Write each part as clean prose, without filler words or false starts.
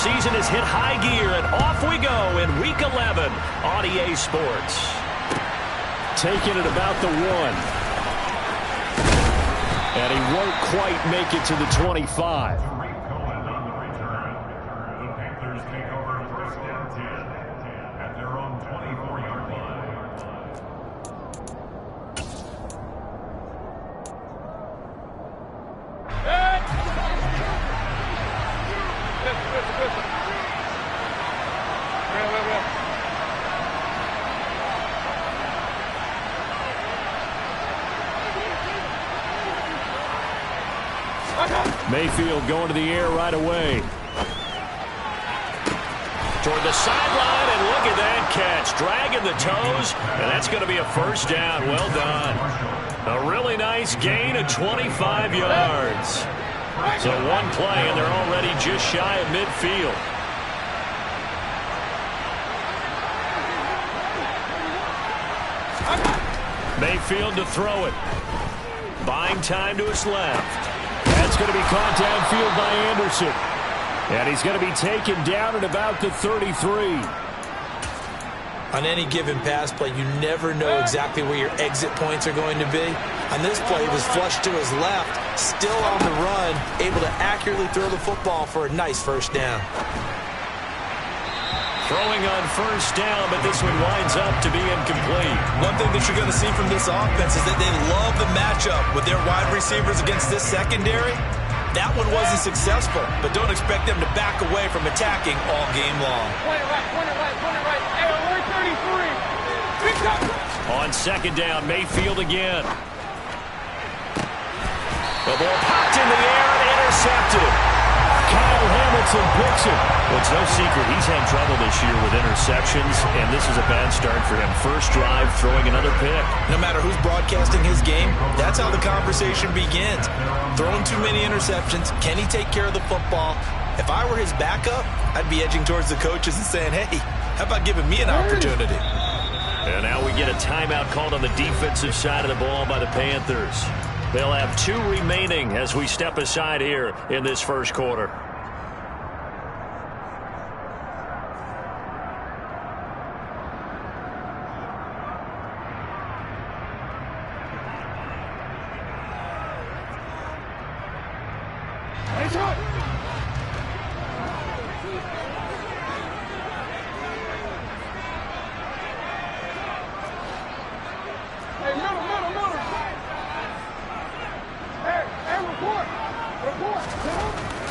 season has hit high gear, and off we go in Week 11 on EA Sports. Taking it about the 1. And he won't quite make it to the 25. Mayfield going to the air right away. Toward the sideline, and look at that catch. Dragging the toes, and that's going to be a first down. Well done. A really nice gain of 25 yards. So one play, and they're already just shy of midfield. Mayfield to throw it. Buying time to his left. That's going to be caught downfield by Anderson. And he's going to be taken down at about the 33. On any given pass play, you never know exactly where your exit points are going to be. On this play, he was flushed to his left, still on the run, able to accurately throw the football for a nice first down. Throwing on first down, but this one winds up to be incomplete. One thing that you're going to see from this offense is that they love the matchup with their wide receivers against this secondary. That one wasn't successful, but don't expect them to back away from attacking all game long. Point it right. Hey, we're 33. On second down, Mayfield again. The ball popped in the air and intercepted. Kyle Hamilton picks it. Well, it's no secret he's had trouble this year with interceptions, and this is a bad start for him. First drive, throwing another pick. No matter who's broadcasting his game, that's how the conversation begins. Throwing too many interceptions, can he take care of the football? If I were his backup, I'd be edging towards the coaches and saying, hey, how about giving me an opportunity? And now we get a timeout called on the defensive side of the ball by the Panthers. They'll have 2 remaining as we step aside here in this first quarter.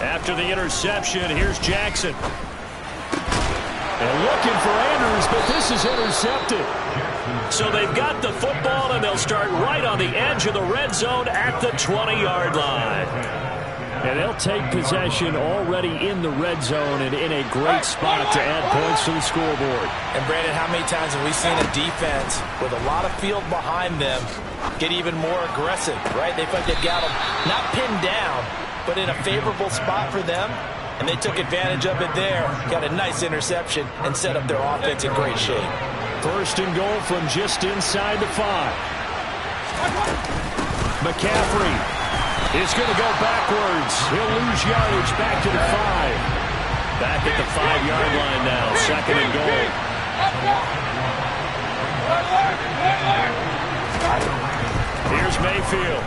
After the interception, here's Jackson. And looking for Andrews, but this is intercepted. So they've got the football, and they'll start right on the edge of the red zone at the 20-yard line. And they'll take possession already in the red zone and in a great spot to add points to the scoreboard. And, Brandon, how many times have we seen a defense with a lot of field behind them get even more aggressive, right? They feel like they've got them not pinned down, but in a favorable spot for them, and they took advantage of it there, got a nice interception, and set up their offense in great shape. First and goal from just inside the 5. McCaffrey is going to go backwards. He'll lose yardage back to the 5. Back at the 5-yard line now, second and goal. Here's Mayfield.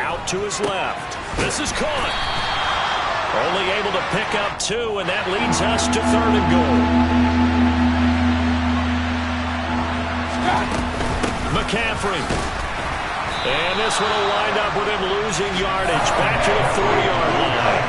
Out to his left. This is caught. Only able to pick up 2, and that leads us to third and goal. McCaffrey. And this one will wind up with him losing yardage back to the 4-yard line.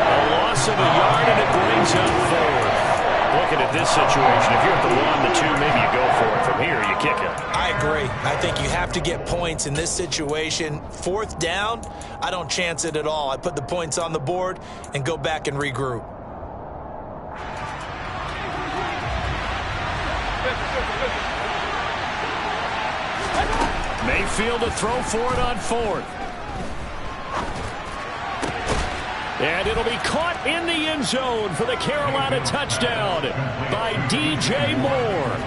A loss of a yard, and it brings up 4. Looking at this situation, if you're at the 1, the 2, maybe you go for it. From here, you kick it. I agree. I think you have to get points in this situation. 4th down, I don't chance it at all. I put the points on the board and go back and regroup. Mayfield to throw for it on 4th. And it'll be caught in the end zone for the Carolina touchdown by DJ Moore.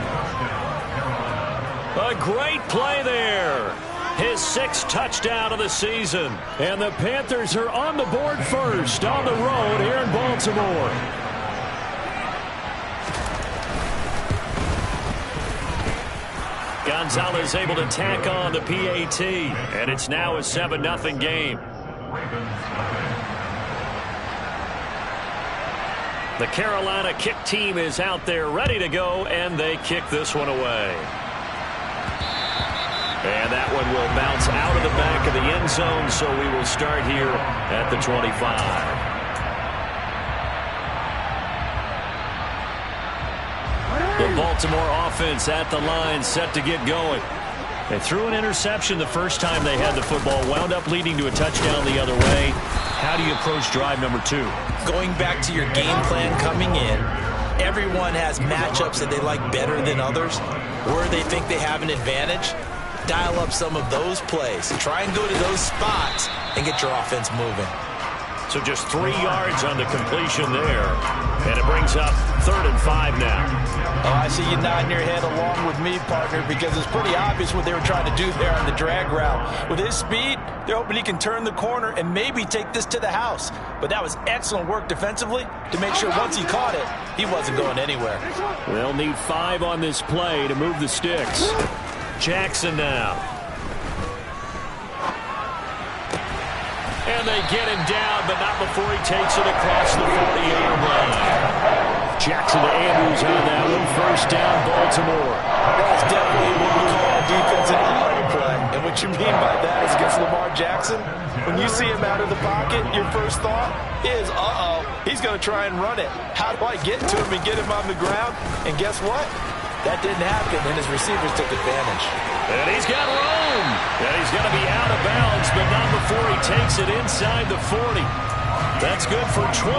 A great play there. His 6th touchdown of the season. And the Panthers are on the board first on the road here in Baltimore. Gonzalez able to tack on the PAT, and it's now a 7-0 game. The Carolina kick team is out there ready to go, and they kick this one away. And that one will bounce out of the back of the end zone, so we will start here at the 25. The Baltimore offense at the line, set to get going. They threw an interception the first time they had the football, wound up leading to a touchdown the other way. How do you approach drive number 2? Going back to your game plan coming in, everyone has matchups that they like better than others, where they think they have an advantage. Dial up some of those plays. Try and go to those spots and get your offense moving. So just 3 yards on the completion there. And it brings up 3rd and 5 now. Oh, I see you nodding your head along with me, partner, because it's pretty obvious what they were trying to do there on the drag route. With his speed, they're hoping he can turn the corner and maybe take this to the house. But that was excellent work defensively to make sure once he caught it, he wasn't going anywhere. They'll need 5 on this play to move the sticks. Jackson now. And they get him down, but not before he takes it across the 40-yard line. Jackson to Andrews on that one. 1st down, Baltimore. That's definitely what we call a defensive play. And what you mean by that is against Lamar Jackson, when you see him out of the pocket, your first thought is, uh-oh, he's going to try and run it. How do I get to him and get him on the ground? And guess what? That didn't happen, and his receivers took advantage. And he's got room. And he's going to be out of bounds, but not before he takes it inside the 40. That's good for 21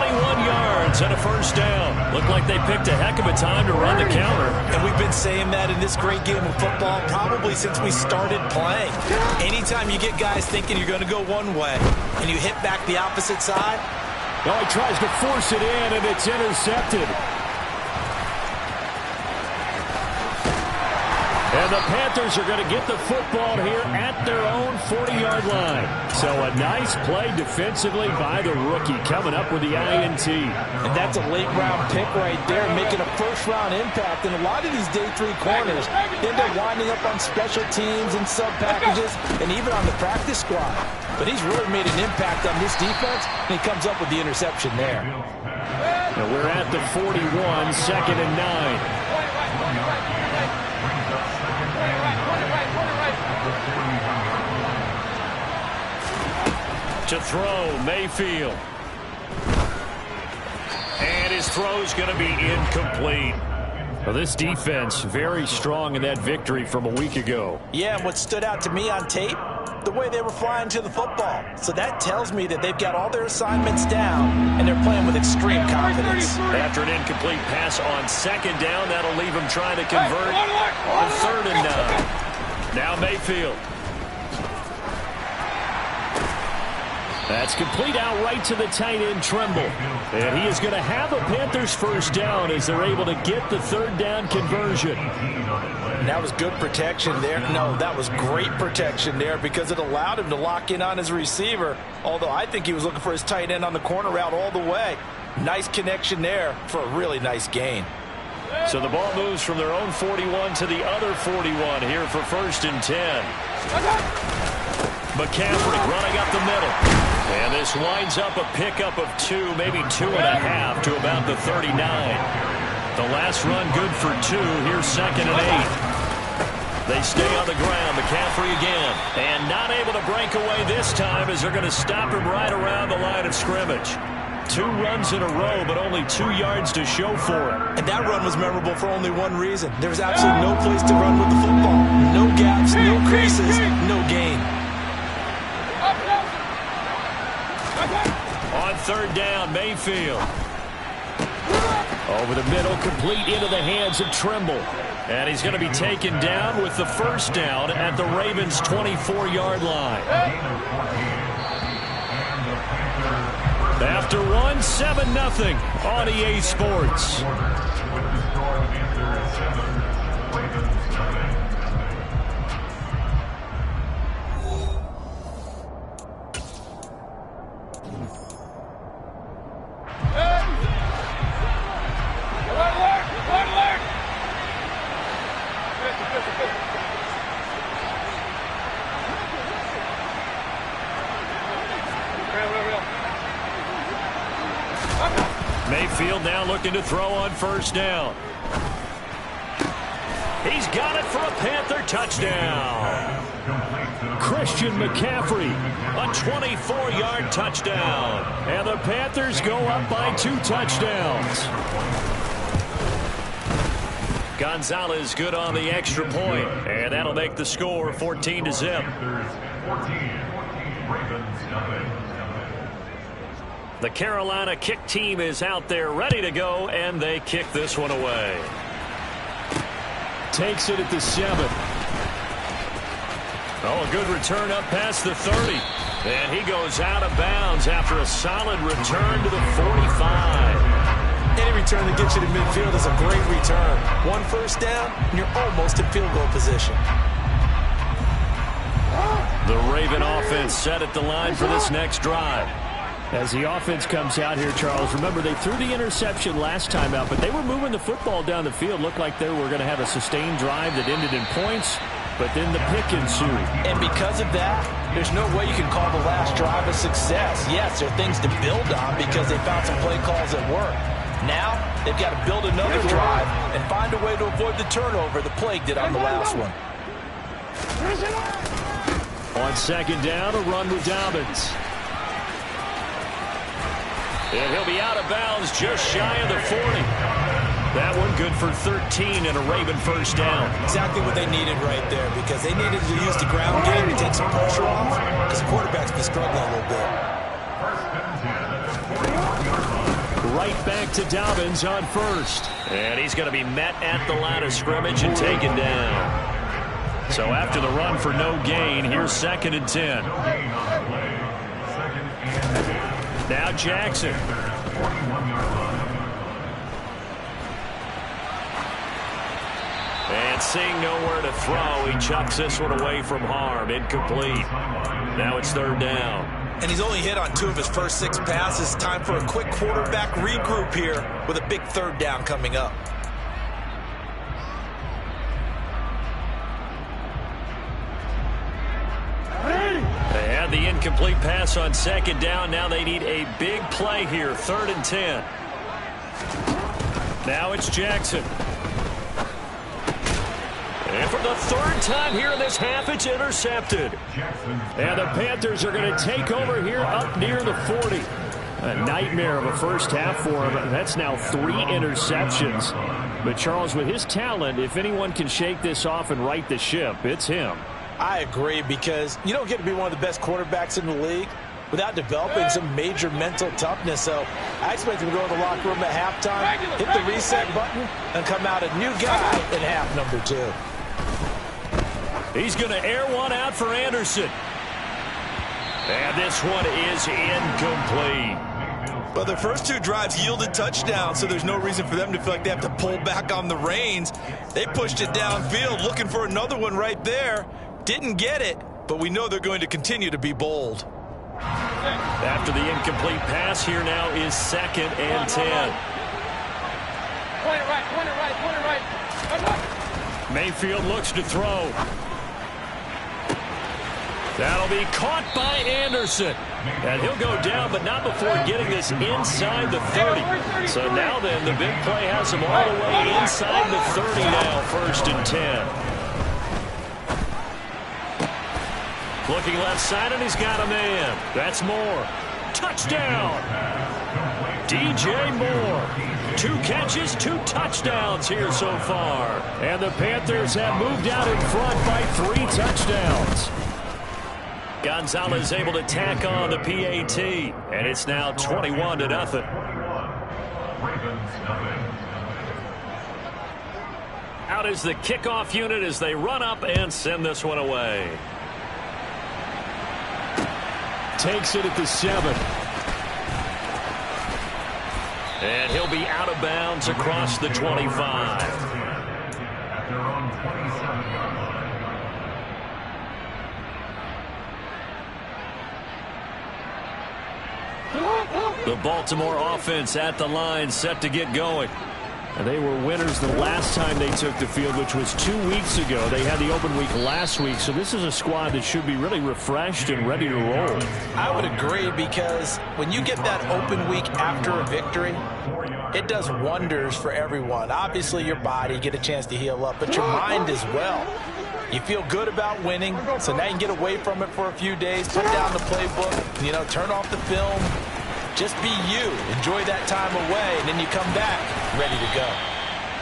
yards and a 1st down. Looked like they picked a heck of a time to run the counter. And we've been saying that in this great game of football probably since we started playing. Anytime you get guys thinking you're going to go one way and you hit back the opposite side. Oh, he tries to force it in, and it's intercepted. And the Panthers are going to get the football here at their own 40-yard line. So a nice play defensively by the rookie, coming up with the INT. And that's a late-round pick right there, making a first-round impact. And a lot of these day 3 corners end up winding up on special teams and sub-packages and even on the practice squad. But he's really made an impact on this defense, and he comes up with the interception there. Now we're at the 41, 2nd and 9. To throw, Mayfield. And his throw's going to be incomplete. Well, this defense very strong in that victory from a week ago. Yeah, and what stood out to me on tape, the way they were flying to the football. So that tells me that they've got all their assignments down, and they're playing with extreme confidence. After an incomplete pass on 2nd down, that'll leave them trying to convert on 3rd and 9. Now Mayfield. That's complete out right to the tight end, Tremble. And he is going to have a Panthers 1st down as they're able to get the 3rd down conversion. And that was good protection there. No, that was great protection there because it allowed him to lock in on his receiver, although I think he was looking for his tight end on the corner route all the way. Nice connection there for a really nice gain. So the ball moves from their own 41 to the other 41 here for 1st and 10. McCaffrey running up the middle. And this winds up a pickup of 2, maybe 2.5 to about the 39. The last run good for 2. Here's 2nd and 8. They stay on the ground. McCaffrey again. And not able to break away this time as they're going to stop him right around the line of scrimmage. 2 runs in a row, but only 2 yards to show for it. And that run was memorable for only one reason. There was absolutely no place to run with the football. No gaps, no creases, no gain. On 3rd down, Mayfield. Over the middle, complete into the hands of Tremble. And he's going to be taken down with the 1st down at the Ravens' 24-yard line. After one, 7-0 on EA Sports. Mayfield now looking to throw on first down. He's got it for a Panther touchdown. Christian McCaffrey, a 24-yard touchdown. And the Panthers go up by 2 touchdowns. Gonzalez good on the extra point, and that'll make the score 14-0. The Carolina kick team is out there ready to go, and they kick this one away. Takes it at the 7. Oh, a good return up past the 30. And he goes out of bounds after a solid return to the 45. Any return that gets you to midfield is a great return. 1 first down, and you're almost in field goal position. The Raven offense set at the line for this next drive. As the offense comes out here, Charles, remember they threw the interception last time out, but they were moving the football down the field. Looked like they were going to have a sustained drive that ended in points, but then the pick ensued. And because of that, there's no way you can call the last drive a success. Yes, there are things to build on because they found some play calls that work. Now, they've got to build another drive and find a way to avoid the turnover the Plague did on the last one. On second down, a run with Dobbins. And he'll be out of bounds just shy of the 40. That one good for 13 and a Raven first down. Exactly what they needed right there because they needed to use the ground game to take some pressure off because the quarterback's been struggling a little bit. Right back to Dobbins on first. And he's going to be met at the line of scrimmage and taken down. So after the run for no gain, here's 2nd and 10. Now Jackson. And seeing nowhere to throw, he chucks this one away from harm. Incomplete. Now it's 3rd down. And he's only hit on 2 of his first 6 passes. Time for a quick quarterback regroup here with a big 3rd down coming up. They had the incomplete pass on 2nd down. Now they need a big play here. 3rd and 10. Now it's Jackson. And for the 3rd time here in this half, it's intercepted. And the Panthers are going to take over here up near the 40. A nightmare of a first half for him. That's now 3 interceptions. But Charles, with his talent, if anyone can shake this off and right the ship, it's him. I agree because you don't get to be one of the best quarterbacks in the league without developing some major mental toughness. So I expect him to go to the locker room at halftime, hit the reset button, and come out a new guy in half number 2. He's going to air one out for Anderson. And this one is incomplete. But their first 2 drives yielded touchdowns, so there's no reason for them to feel like they have to pull back on the reins. They pushed it downfield, looking for another one right there. Didn't get it, but we know they're going to continue to be bold. After the incomplete pass, here now is 2nd and 10. Point it right, point it right, point it right. Mayfield looks to throw. That'll be caught by Anderson. And he'll go down, but not before getting this inside the 30. So now then, the big play has him all the way inside the 30 now, 1st and 10. Looking left side, and he's got a man. That's Moore. Touchdown! DJ Moore. 2 catches, 2 touchdowns here so far. And the Panthers have moved out in front by 3 touchdowns. Gonzalez able to tack on the PAT, and it's now 21-0. Out is the kickoff unit as they run up and send this one away. Takes it at the 7. And he'll be out of bounds across the 25. The Baltimore offense at the line, set to get going. They were winners the last time they took the field, which was 2 weeks ago. They had the open week last week, so this is a squad that should be really refreshed and ready to roll. I would agree, because when you get that open week after a victory, it does wonders for everyone. Obviously, your body, get a chance to heal up, but your mind as well. You feel good about winning, so now you can get away from it for a few days, put down the playbook, you know, turn off the film. Just be you. Enjoy that time away, and then you come back ready to go.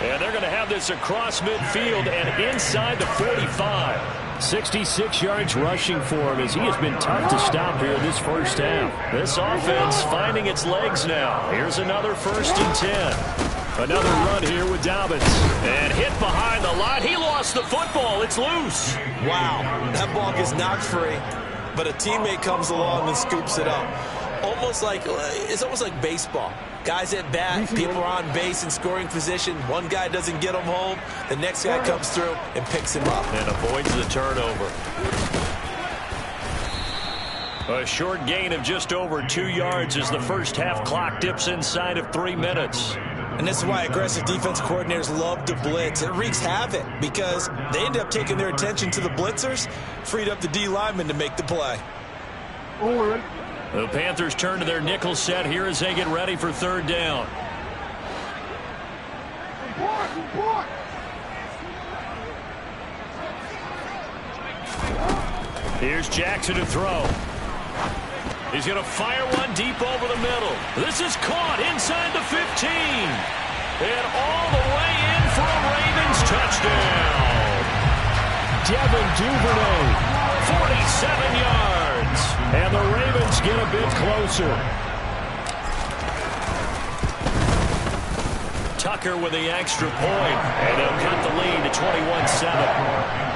And they're going to have this across midfield and inside the 45. 66 yards rushing for him, as he has been tough to stop here this first half. This offense finding its legs now. Here's another 1st and 10. Another run here with Dobbins. And hit behind the line. He lost the football. It's loose. Wow, that ball gets knocked free, but a teammate comes along and scoops it up. It's almost like baseball. Guys at bat, people are on base in scoring position. One guy doesn't get him home. The next guy comes through and picks him up. And avoids the turnover. A short gain of just over 2 yards as the first half clock dips inside of 3 minutes. And this is why aggressive defense coordinators love to blitz. It wreaks havoc because they end up taking their attention to the blitzers, freed up the D lineman to make the play. The Panthers turn to their nickel set here as they get ready for 3rd down. Here's Jackson to throw. He's going to fire one deep over the middle. This is caught inside the 15. And all the way in for a Ravens touchdown. Devin Duvernay, 47 yards. And the Ravens get a bit closer. Tucker with the extra point. And they'll cut the lead to 21-7.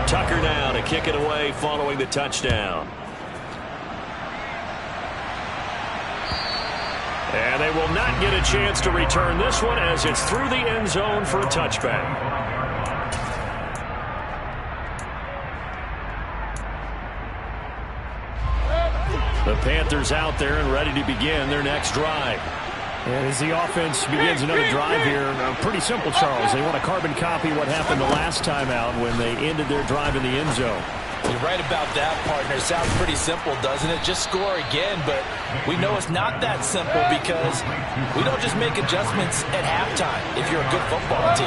Tucker now to kick it away following the touchdown. And they will not get a chance to return this one as it's through the end zone for a touchback. The Panthers out there and ready to begin their next drive. And as the offense begins another drive here, pretty simple, Charles. They want to carbon copy what happened the last time out when they ended their drive in the end zone. You're right about that, partner. Sounds pretty simple, doesn't it? Just score again, but we know it's not that simple because we don't just make adjustments at halftime if you're a good football team.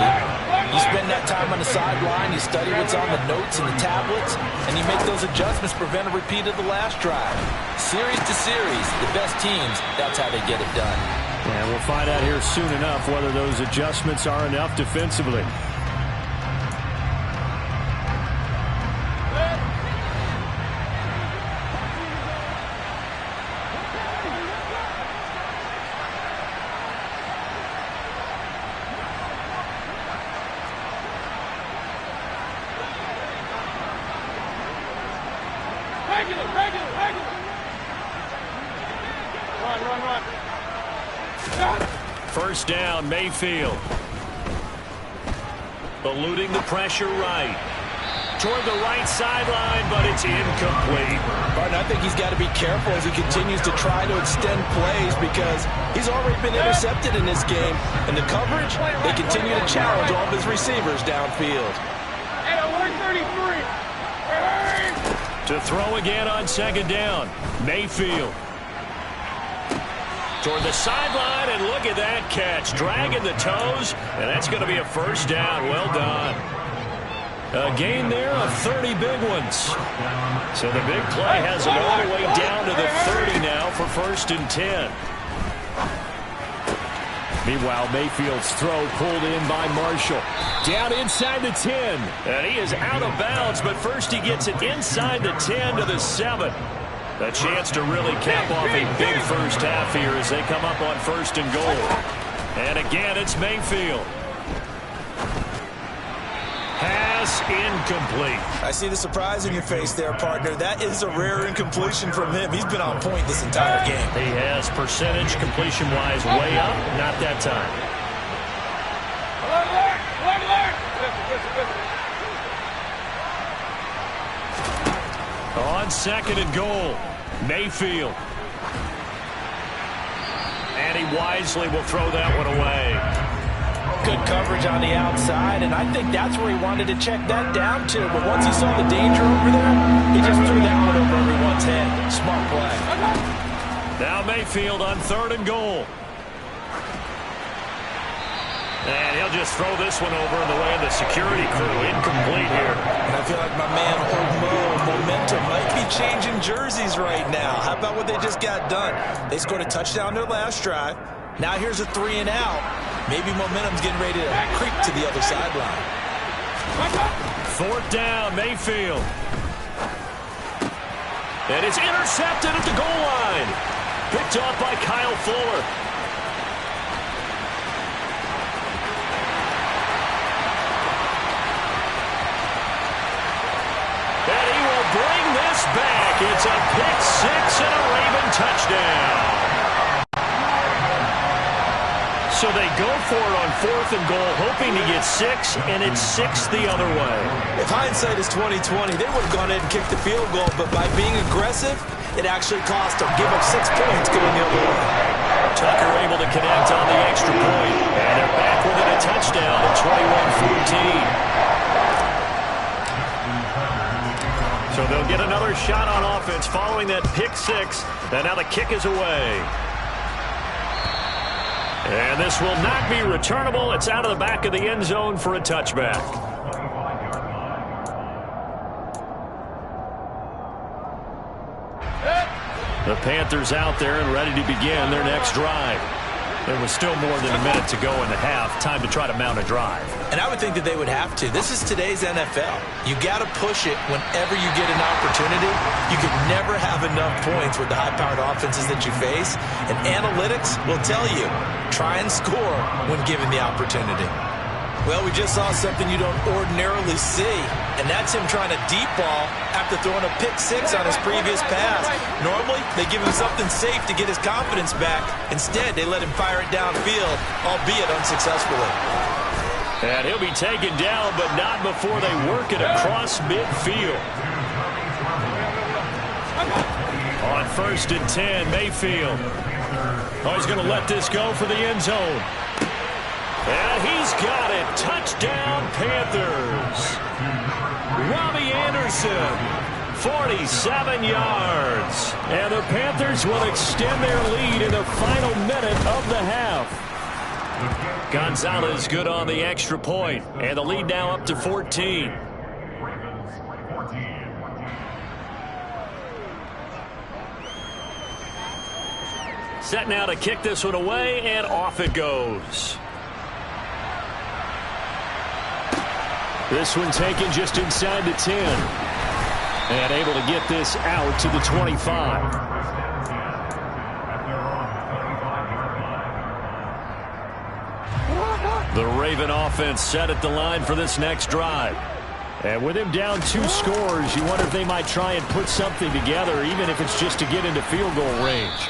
You spend that time on the sideline, you study what's on the notes and the tablets, and you make those adjustments to prevent a repeat of the last drive. Series to series, the best teams, that's how they get it done. And we'll find out here soon enough whether those adjustments are enough defensively. First down, Mayfield. Eluding the pressure right. Toward the right sideline, but it's incomplete. But I think he's got to be careful as he continues to try to extend plays because he's already been intercepted in this game. And the coverage, they continue to challenge all of his receivers downfield. To throw again on 2nd down, Mayfield. Toward the sideline, and look at that catch. Dragging the toes, and that's going to be a first down. Well done. A gain there of 30 big ones. So the big play has them all the way down to the 30 now for 1st and 10. Meanwhile, Mayfield's throw pulled in by Marshall. Down inside the 10. And he is out of bounds, but first he gets it inside the 10 to the 7. A chance to really cap off a big first half here as they come up on 1st and goal. And again, it's Mayfield. Has is incomplete. I see the surprise in your face there, partner. That is a rare incompletion from him. He's been on point this entire game. He has percentage completion-wise way up. Not that time. On second and goal, Mayfield. And he wisely will throw that one away. Good coverage on the outside, and I think that's where he wanted to check that down to. But once he saw the danger over there, he just threw that one over everyone's head. Smart play. Now Mayfield on third and goal. And he'll just throw this one over in the way of the security crew. Incomplete here. And I feel like my man, Old Mo, momentum might be changing jerseys right now. How about what they just got done? They scored a touchdown their last drive. Now here's a 3 and out. Maybe momentum's getting ready to creep to the other sideline. Fourth down, Mayfield. And it's intercepted at the goal line. Picked off by Kyle Fuller. And he will bring this back. It's a pick six and a Raven touchdown. So they go for it on fourth and goal, hoping to get 6, and it's 6 the other way. If hindsight is 20/20, they would have gone ahead and kicked the field goal, but by being aggressive, it actually cost them. Give up 6 points going the other way. Tucker able to connect on the extra point, and they're back within a touchdown at 21-14. So they'll get another shot on offense following that pick 6, and now the kick is away. And this will not be returnable. It's out of the back of the end zone for a touchback. The Panthers out there and ready to begin their next drive. There was still more than a minute to go in the half. Time to try to mount a drive. And I would think that they would have to. This is today's NFL. You got to push it whenever you get an opportunity. You can never have enough points with the high-powered offenses that you face. And analytics will tell you, try and score when given the opportunity. Well, we just saw something you don't ordinarily see, and that's him trying to deep ball after throwing a pick 6 on his previous pass. Normally, they give him something safe to get his confidence back. Instead, they let him fire it downfield, albeit unsuccessfully. And he'll be taken down, but not before they work it across midfield. On first and 10, Mayfield. Oh, he's going to let this go for the end zone. And he's got it. Touchdown, Panthers. Robbie Anderson, 47 yards. And the Panthers will extend their lead in the final minute of the half. Gonzalez good on the extra point. And the lead now up to 14. Set now to kick this one away, and off it goes. This one taken just inside the 10. And able to get this out to the 25. The Raven offense set at the line for this next drive. And with him down 2 scores, you wonder if they might try and put something together, even if it's just to get into field goal range.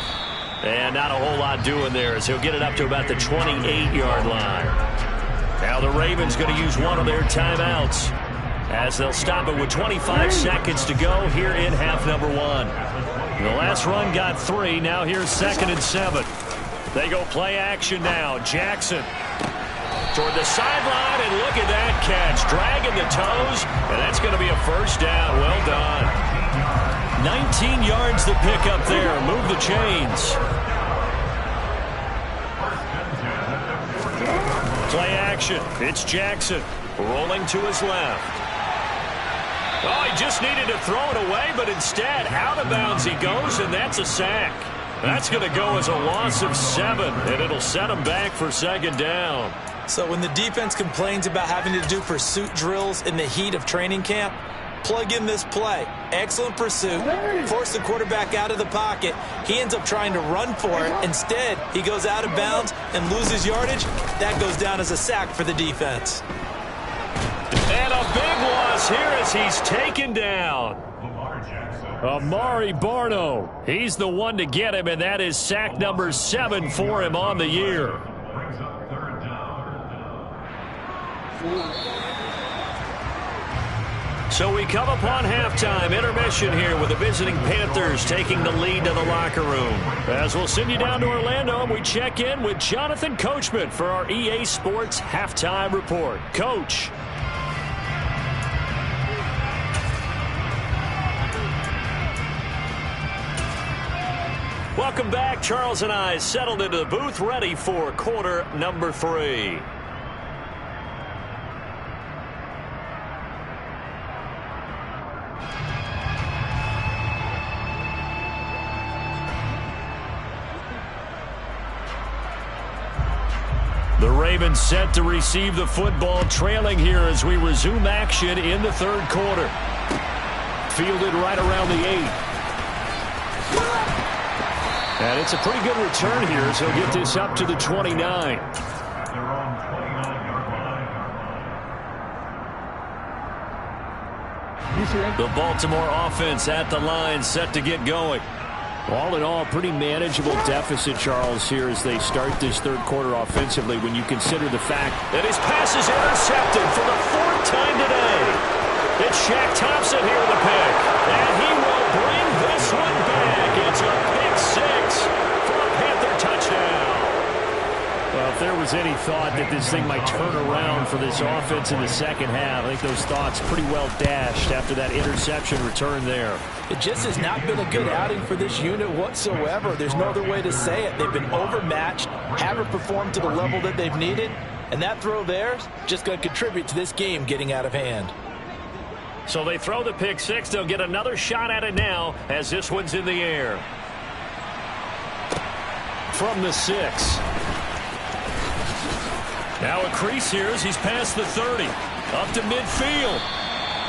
And not a whole lot doing there, as he'll get it up to about the 28-yard line. Now the Ravens going to use one of their timeouts, as they'll stop it with 25 seconds to go here in half number 1. The last run got 3. Now here's 2nd and 7. They go play action now. Jackson toward the sideline, and look at that catch. Dragging the toes, and that's going to be a first down. Well done. 19 yards to pick up there. Move the chains. Play action. It's Jackson rolling to his left. Oh, he just needed to throw it away, but instead, out of bounds he goes, and that's a sack. That's going to go as a loss of 7, and it'll set him back for 2nd down. So when the defense complains about having to do pursuit drills in the heat of training camp, plug in this play. Excellent pursuit. Force the quarterback out of the pocket. He ends up trying to run for it. Instead, he goes out of bounds and loses yardage. That goes down as a sack for the defense. And a big one. here as he's taken down. Amari Barno. He's the one to get him, and that is sack number 7 for him on the year. So we come upon halftime, intermission here with the visiting Panthers taking the lead to the locker room. As we'll send you down to Orlando, and we check in with Jonathan Coachman for our EA Sports Halftime Report. Coach. Welcome back. Charles and I settled into the booth, ready for quarter number 3. The Ravens set to receive the football, trailing here as we resume action in the third quarter. Fielded right around the 8. And it's a pretty good return here, so he'll get this up to the 29. The Baltimore offense at the line, set to get going. All in all, pretty manageable deficit, Charles, here as they start this third quarter offensively when you consider the fact that his pass is intercepted for the 4th time today. It's Shaq Thompson here with the pick, and he will bring this one back. It's a pick 6 for a Panther touchdown. Well, if there was any thought that this thing might turn around for this offense in the second half, I think those thoughts pretty well dashed after that interception return there. It just has not been a good outing for this unit whatsoever. There's no other way to say it. They've been overmatched, haven't performed to the level that they've needed, and that throw there is just going to contribute to this game getting out of hand. So they throw the pick 6. They'll get another shot at it now as this one's in the air. From the 6. Now a crease here as he's past the 30. Up to midfield.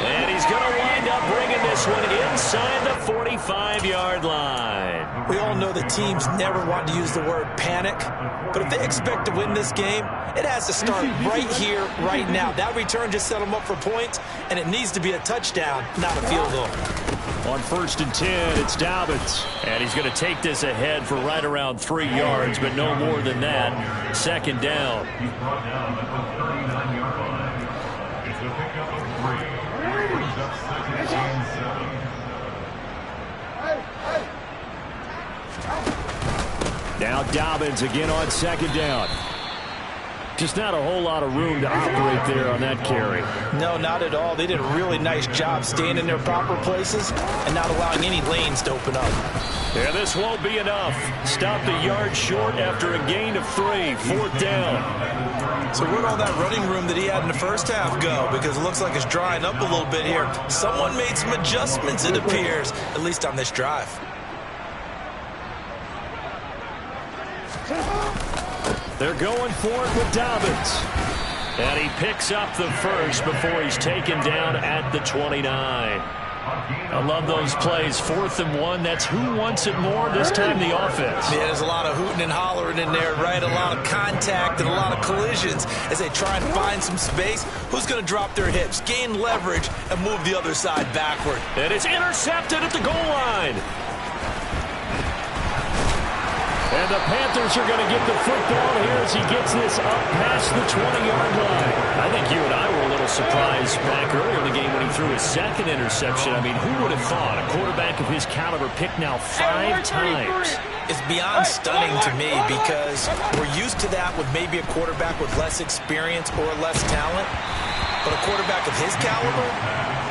And he's going to wind up bringing this one inside the 45-yard line. We all know the teams never want to use the word panic, but if they expect to win this game, it has to start right here, right now. That return just set them up for points, and it needs to be a touchdown, not a field goal. On 1st and 10, it's Dobbins. And he's going to take this ahead for right around 3 yards, but no more than that. 2nd down. Now Dobbins again on 2nd down. Just not a whole lot of room to operate there on that carry. No, not at all. They did a really nice job staying in their proper places and not allowing any lanes to open up. Yeah, this won't be enough. Stopped a yard short after a gain of 3. 4th down. So where'd all that running room that he had in the first half go? Because it looks like it's drying up a little bit here. Someone made some adjustments, it appears, at least on this drive. They're going for it with Dobbins. And he picks up the first before he's taken down at the 29. I love those plays. 4th and 1. That's who wants it more, this time the offense. Yeah, there's a lot of hooting and hollering in there, right? A lot of contact and a lot of collisions as they try and find some space. Who's going to drop their hips, gain leverage, and move the other side backward? And it's intercepted at the goal line. And the Panthers are going to get the football here as he gets this up past the 20-yard line. I think you and I were a little surprised back earlier in the game when he threw his 2nd interception. I mean, who would have thought a quarterback of his caliber picked now 5 times? It's beyond stunning to me because we're used to that with maybe a quarterback with less experience or less talent. But a quarterback of his caliber,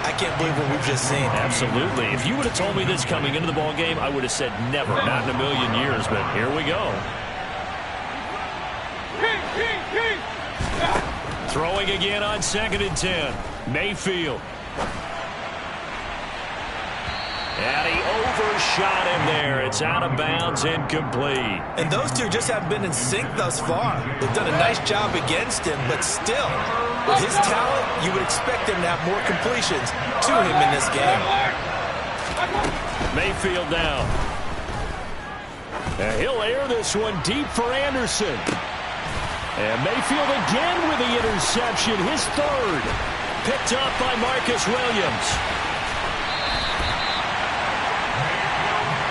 I can't believe what we've just seen. Absolutely. If you would have told me this coming into the ball game, I would have said never, not in a million years. But here we go. Throwing again on 2nd and 10. Mayfield. And he overshot him there. It's out of bounds, incomplete. And those two just haven't been in sync thus far. They've done a nice job against him, but still, with his talent, you would expect him to have more completions to him in this game. Mayfield down. And he'll air this one deep for Anderson. And Mayfield again with the interception, his 3rd. Picked up by Marcus Williams.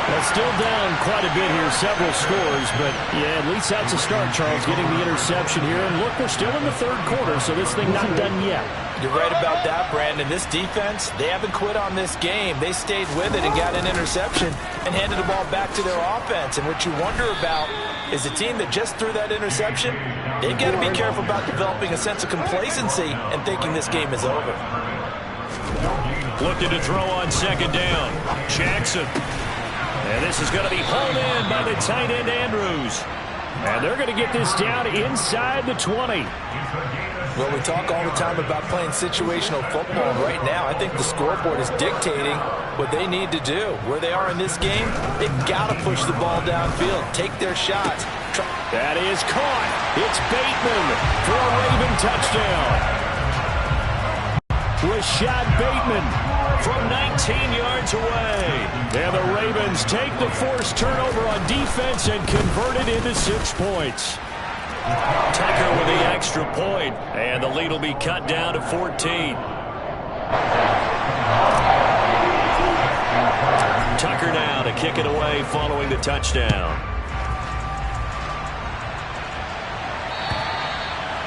Well, still down quite a bit here, several scores, but yeah, at least that's a start, Charles, getting the interception here. And look, we're still in the third quarter, so this thing not done yet. You're right about that, Brandon. This defense, they haven't quit on this game. They stayed with it and got an interception and handed the ball back to their offense. And what you wonder about is a team that just threw that interception, they've got to be careful about developing a sense of complacency and thinking this game is over. Looking to throw on second down. Jackson. And this is going to be hauled in by the tight end, Andrews. And they're going to get this down inside the 20. Well, we talk all the time about playing situational football. Right now, I think the scoreboard is dictating what they need to do. Where they are in this game, they've got to push the ball downfield, take their shots. That is caught. It's Bateman for a Raven touchdown. Rashad Bateman from 19 yards away. And the Ravens take the forced turnover on defense and convert it into 6 points. Tucker with the extra point, and the lead will be cut down to 14. Tucker now to kick it away following the touchdown.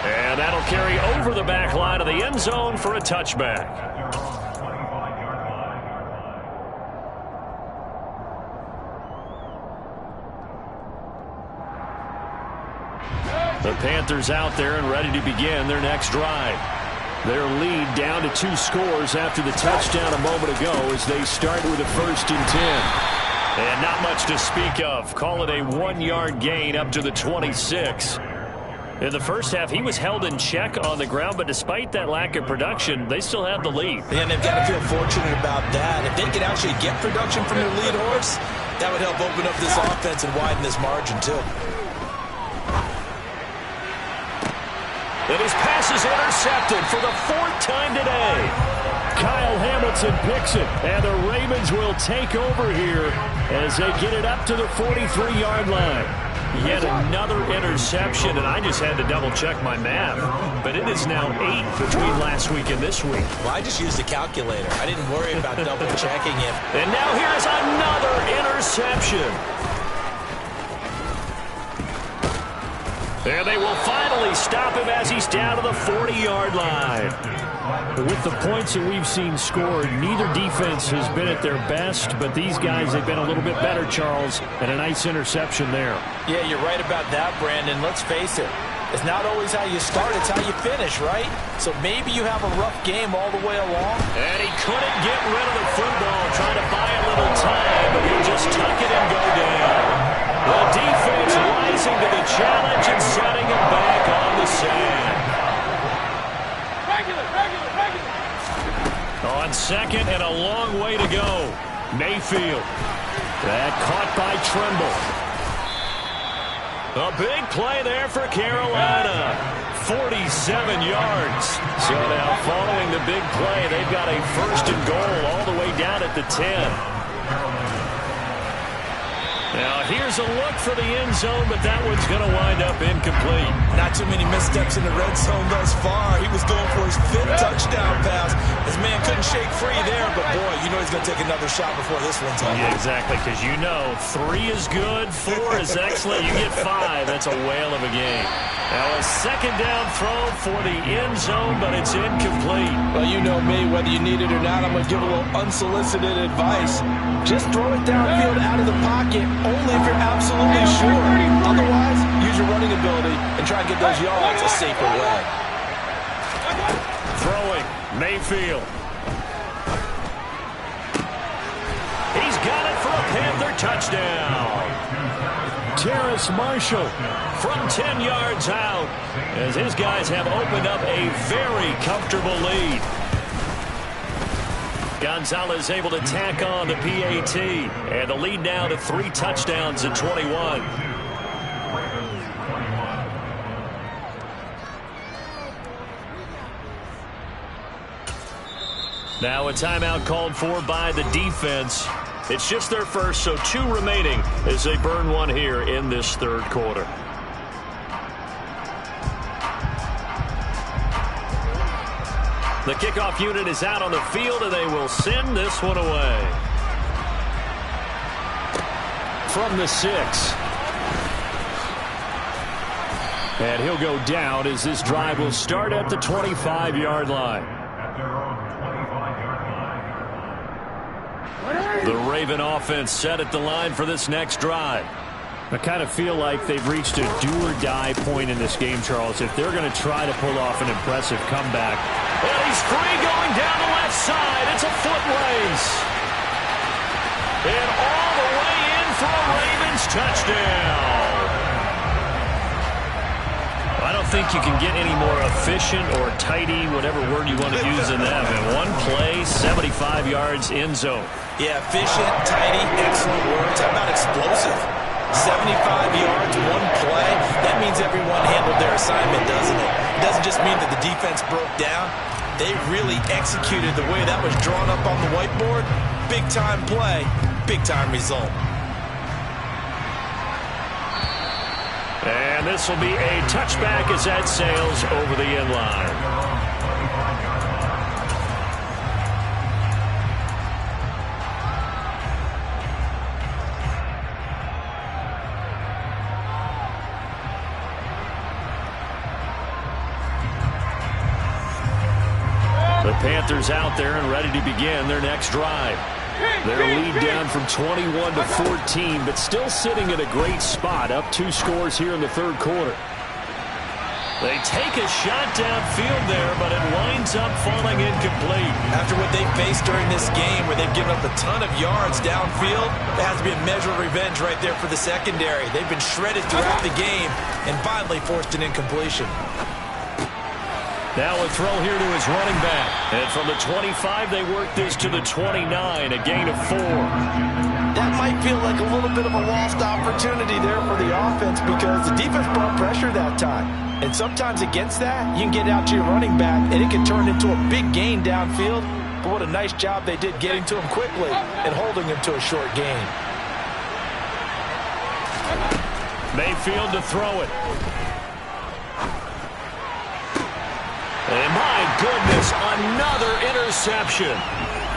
And that'll carry over the back line of the end zone for a touchback. The Panthers out there and ready to begin their next drive. Their lead down to 2 scores after the touchdown a moment ago as they start with a 1st and 10. And not much to speak of. Call it a 1-yard gain up to the 26. In the first half, he was held in check on the ground, but despite that lack of production, they still have the lead. And they've got to feel fortunate about that. If they could actually get production from their lead horse, that would help open up this offense and widen this margin, too. And his pass is intercepted for the 4th time today. Kyle Hamilton picks it, and the Ravens will take over here as they get it up to the 43-yard line. Yet another interception, and I just had to double-check my math. But it is now 8 between last week and this week. Well, I just used a calculator. I didn't worry about double-checking it. And now here's another interception. And they will finally stop him as he's down to the 40-yard line. With the points that we've seen scored, neither defense has been at their best, but these guys have been a little bit better, Charles, and a nice interception there. Yeah, you're right about that, Brandon. Let's face it. It's not always how you start, it's how you finish, right? So maybe you have a rough game all the way along. And he couldn't get rid of the football, trying to buy a little time, but he'll just tuck it and go down. The defense rising to the challenge and setting him back on the sand. On second and a long way to go. Mayfield. That caught by Trimble. A big play there for Carolina. 47 yards. So now following the big play, they've got a 1st and goal all the way down at the 10. Now here's a look for the end zone, but that one's going to wind up incomplete. Not too many missteps in the red zone thus far. He was going for his 5th touchdown pass. His man couldn't shake free there, but boy, you know he's going to take another shot before this one's over. Yeah, exactly, because you know 3 is good, 4 is excellent. You get 5, that's a whale of a game. Now a 2nd down throw for the end zone, but it's incomplete. Well, you know me, whether you need it or not, I'm going to give a little unsolicited advice. Just throw it downfield out of the pocket, only if you're absolutely sure. Otherwise, use your running ability and try and get those yards a safer way. Throwing, Mayfield. He's got it for a Panther touchdown. Terrace Marshall from 10 yards out as his guys have opened up a very comfortable lead. Gonzalez able to tack on the PAT, and the lead now to 3 touchdowns at 21. Now a timeout called for by the defense. It's just their first, so 2 remaining as they burn one here in this 3rd quarter. The kickoff unit is out on the field, and they will send this one away. From the 6. And he'll go down as this drive will start at the 25-yard line. The Raven offense set at the line for this next drive. I kind of feel like they've reached a do-or-die point in this game, Charles, if they're going to try to pull off an impressive comeback. And he's free going down the left side. It's a foot race. And all the way in for a Ravens touchdown. I don't think you can get any more efficient or tidy, whatever word you want to use in that. In one play, 75 yards in zone. Yeah, efficient, tidy, excellent words. How about explosive? 75 yards, one play. That means everyone handled their assignment, doesn't it? It doesn't just mean that the defense broke down. They really executed the way that was drawn up on the whiteboard. Big-time play, big-time result. And this will be a touchback as that sails over the end line. The Panthers out there and ready to begin their next drive. Their lead down from 21 to 14, but still sitting at a great spot, up 2 scores here in the third quarter. They take a shot downfield there, but it winds up falling incomplete. After what they faced during this game, where they've given up a ton of yards downfield, there has to be a measure of revenge right there for the secondary. They've been shredded throughout the game and finally forced an incompletion. Now a throw here to his running back. And from the 25, they work this to the 29, a gain of 4. That might feel like a little bit of a lost opportunity there for the offense because the defense brought pressure that time. And sometimes against that, you can get out to your running back, and it can turn into a big gain downfield. But what a nice job they did getting to him quickly and holding him to a short gain. Mayfield to throw it. And my goodness, another interception.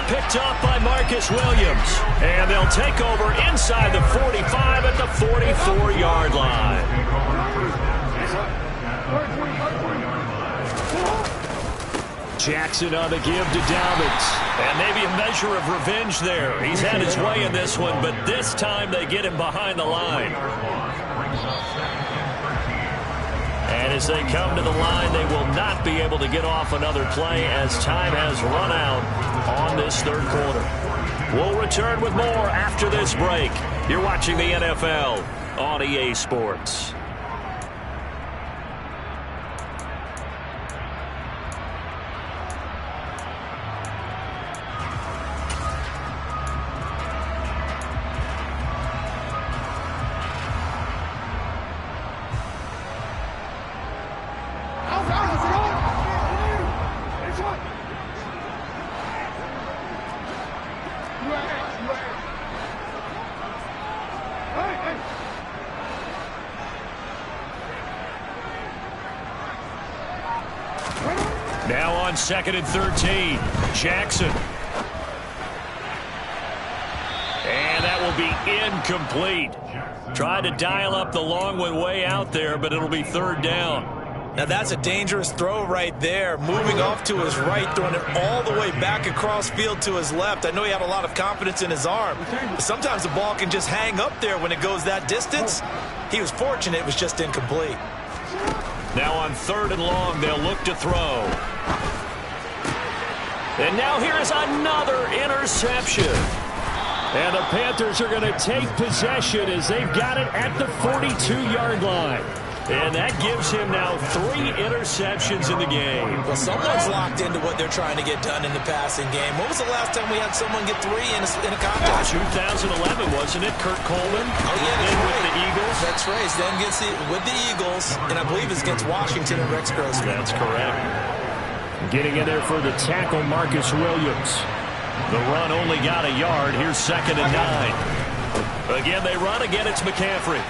Picked up by Marcus Williams. And they'll take over inside the 45 at the 44-yard line. Jackson on the give to Dobbins. And maybe a measure of revenge there. He's had his way in this one, but this time they get him behind the line. And as they come to the line, they will not be able to get off another play as time has run out on this third quarter. We'll return with more after this break. You're watching the NFL on EA Sports. Now on 2nd and 13, Jackson. And that will be incomplete. Tried to dial up the long one way out there, but it'll be third down. Now that's a dangerous throw right there. Moving off to his right, throwing it all the way back across field to his left. I know he had a lot of confidence in his arm. But sometimes the ball can just hang up there when it goes that distance. He was fortunate it was just incomplete. Now on 3rd and long, they'll look to throw. And now here's another interception. And the Panthers are going to take possession as they've got it at the 42-yard line. And that gives him now 3 interceptions in the game. Well, someone's locked into what they're trying to get done in the passing game. When was the last time we had someone get 3 in a contest? 2011, wasn't it? Kurt Coleman? Oh, yeah, that's with right. the Eagles. That's right. Then gets it with the Eagles, and I believe it's against Washington and Rex Grossman. That's correct. Getting in there for the tackle, Marcus Williams. The run only got a yard. Here's 2nd and 9. Again, they run. Again, it's McCaffrey.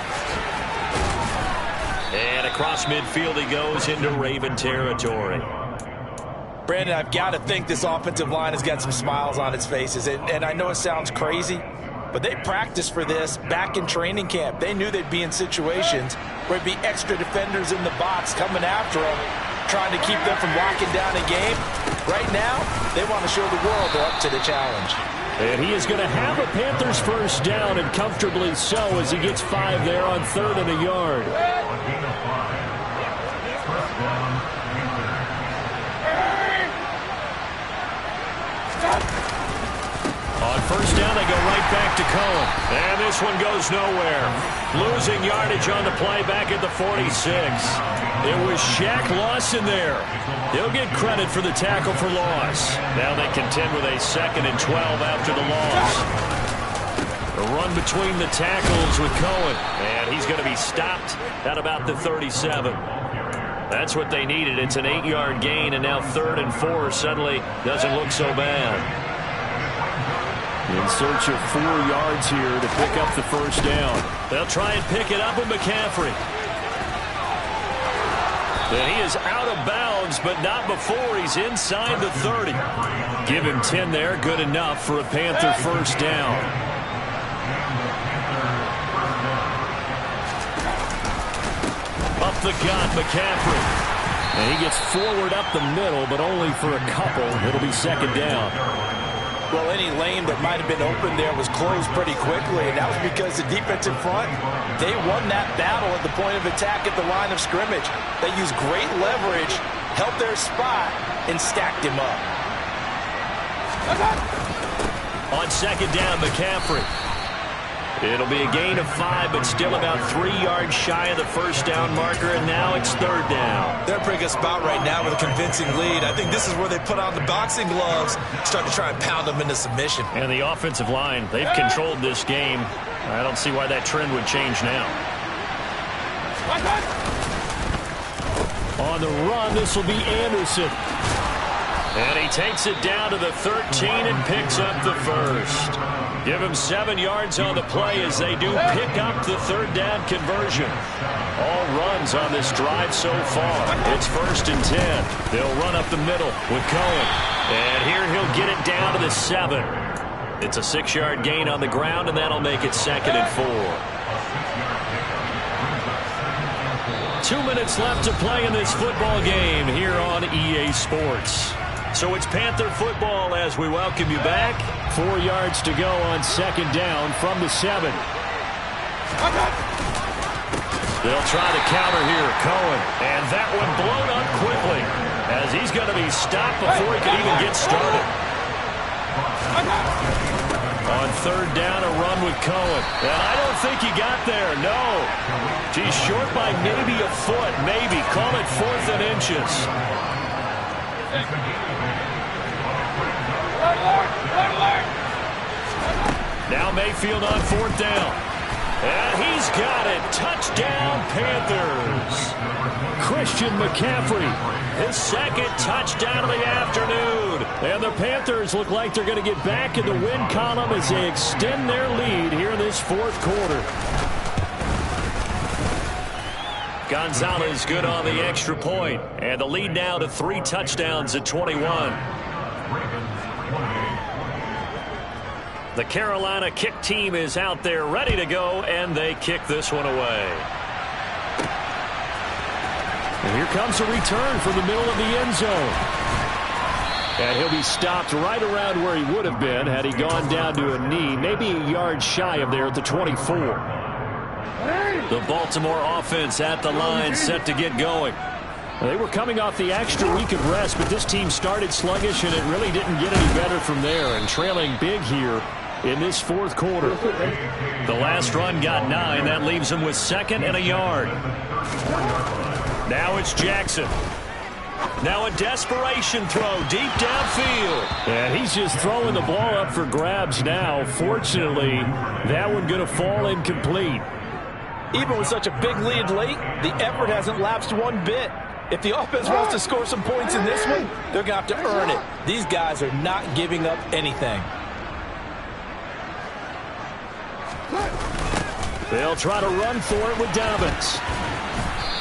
And across midfield he goes into Raven territory. Brandon, I've got to think this offensive line has got some smiles on its faces. And I know it sounds crazy, but they practiced for this back in training camp. They knew they'd be in situations where there'd be extra defenders in the box coming after them, trying to keep them from locking down a game. Right now, they want to show the world they're up to the challenge. And he is going to have a Panthers first down, and comfortably so, as he gets 5 there on 3rd and a yard. On first down, they go right back to Cohen. And this one goes nowhere. Losing yardage on the play back at the 46. It was Shaq Lawson there. He'll get credit for the tackle for loss. Now they contend with a 2nd and 12 after the loss. A run between the tackles with Cohen. And he's going to be stopped at about the 37. That's what they needed. It's an 8-yard gain, and now 3rd and 4 suddenly doesn't look so bad. In search of 4 yards here to pick up the first down. They'll try and pick it up with McCaffrey. And he is out of bounds, but not before he's inside the 30. Give him 10 there, good enough for a Panther first down. Up the gut, McCaffrey. And he gets forward up the middle, but only for a couple. It'll be 2nd down. Well, any lane that might have been open there was closed pretty quickly, and that was because the defensive front, they won that battle at the point of attack at the line of scrimmage. They used great leverage, held their spot, and stacked him up. On 2nd down, McCaffrey. It'll be a gain of 5, but still about 3 yards shy of the first down marker, and now it's 3rd down. They're in a pretty good spot right now with a convincing lead. I think this is where they put on the boxing gloves, start to try and pound them into submission. And the offensive line, they've controlled this game. I don't see why that trend would change now. On the run, this will be Anderson. And he takes it down to the 13 and picks up the first. Give him 7 yards on the play as they do pick up the 3rd down conversion. All runs on this drive so far. It's 1st and 10. They'll run up the middle with Cohen. And here he'll get it down to the 7. It's a 6-yard gain on the ground, and that'll make it 2nd and 4. 2 minutes left to play in this football game here on EA Sports. So it's Panther football as we welcome you back. 4 yards to go on 2nd down from the 7. They'll try to counter here, Cohen. And that one blown up quickly as he's going to be stopped before he can even get started. On 3rd down, a run with Cohen. And I don't think he got there, no. He's short by maybe a foot, maybe. Call it 4th and inches. Now Mayfield on 4th down. And he's got it. Touchdown, Panthers. Christian McCaffrey, his 2nd touchdown of the afternoon. And the Panthers look like they're going to get back in the win column as they extend their lead here in this 4th quarter. Gonzalez good on the extra point. And the lead now to 3 touchdowns at 21. The Carolina kick team is out there ready to go, and they kick this one away. And here comes a return from the middle of the end zone. And he'll be stopped right around where he would have been had he gone down to a knee, maybe a yard shy of there at the 24. The Baltimore offense at the line, set to get going. They were coming off the extra week of rest, but this team started sluggish, and it really didn't get any better from there, and trailing big here in this 4th quarter. The last run got 9. That leaves him with 2nd and a yard. Now it's Jackson. Now a desperation throw deep downfield. And he's just throwing the ball up for grabs now. Fortunately, that one going to fall incomplete. Even with such a big lead late, the effort hasn't lapsed one bit. If the offense wants to score some points in this one, they're going to have to earn it. These guys are not giving up anything. They'll try to run for it with Dobbins.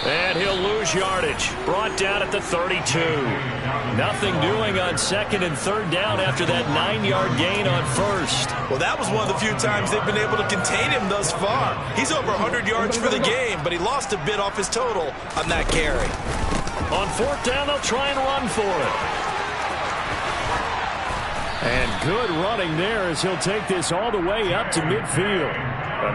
And he'll lose yardage. Brought down at the 32. Nothing doing on second and third down after that 9-yard gain on first. Well, that was one of the few times they've been able to contain him thus far. He's over 100 yards for the game, but he lost a bit off his total on that carry. On fourth down, they'll try and run for it. And good running there as he'll take this all the way up to midfield.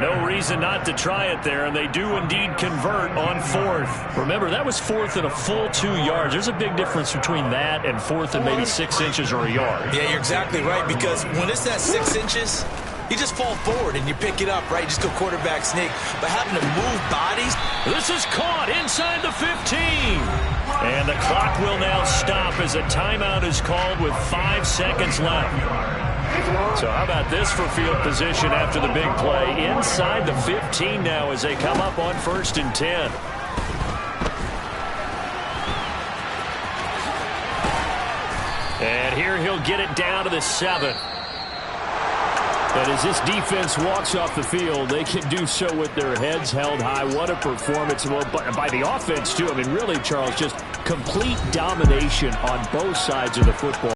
No reason not to try it there, and they do indeed convert on fourth. Remember, that was fourth and a full 2 yards. There's a big difference between that and fourth and maybe 6 inches or a yard. Yeah, you're exactly right, because when it's that 6 inches, you just fall forward and you pick it up, right? You just go quarterback sneak. But having to move bodies. This is caught inside the 15. And the clock will now stop as a timeout is called with 5 seconds left. So how about this for field position after the big play? Inside the 15 now as they come up on 1st and 10. And here he'll get it down to the 7. And as this defense walks off the field, they can do so with their heads held high. What a performance by the offense, too. I mean, really, Charles, just complete domination on both sides of the football.